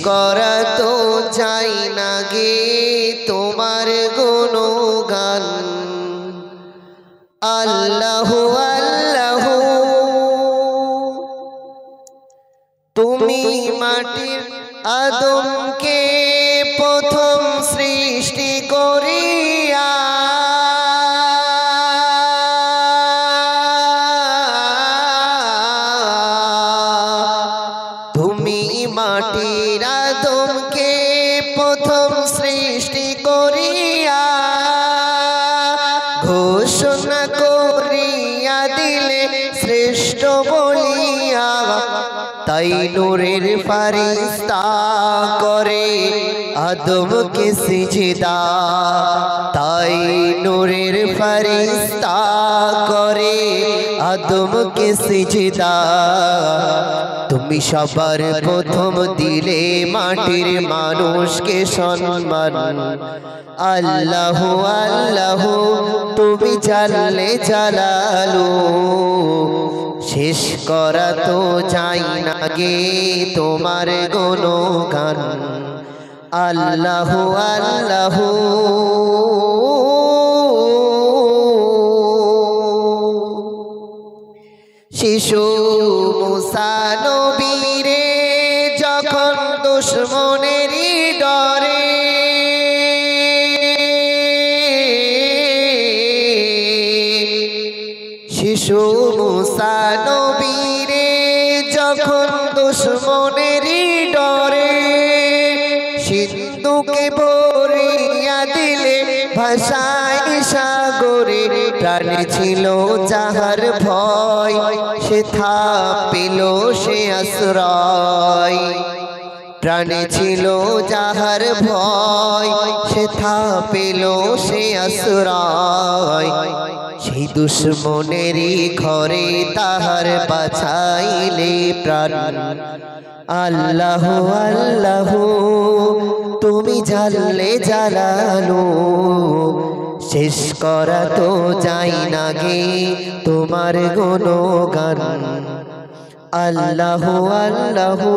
করা তো চাই না গে তোমার গুণগান। আল্লাহু আল্লাহু তুমি মাটির আদমকে প্রথম সৃষ্টি করিয়া তুমি মাটির আদমকে প্রথম সৃষ্টি করিয়া ঘোষণা করিয়া দিলে শ্রেষ্ঠ বলিয়া, তাই নূরের ফারিস্তা করে আদমকে সিজদা, তাই নূরের ফারিস্তা করে আদমকে সিজদা। তুমি সবার প্রথম দিলে মাটির মানুষকে সম্মান। আল্লাহু আল্লাহু তুমি জানলে জালালু, শেষ করা তো চাই না গে তোমার গুণগান। আল্লাহু আল্লাহু শিশু মুসা নবীরে যখন দুশমনেরই ডরে শিশু মুসা নবীরে যখন দুশমনেরই ডরে সিন্ধুকে ভরিয়া দিলে ভাষায় সাগরে, প্রাণে ছিল যাহার ভয় সে পেল সে আশ্রয়। প্রাণে ছিল যাহার ভয় সে পেল সে আশ্রয়। সেই দুশমনেরই ঘরে তাহার বাঁচাইলে প্রাণ। আল্লাহু আল্লাহু তুমি জানলে জালালু, শেষ করা তো চাই না গে তোমার গুণগান। আল্লাহু আল্লাহু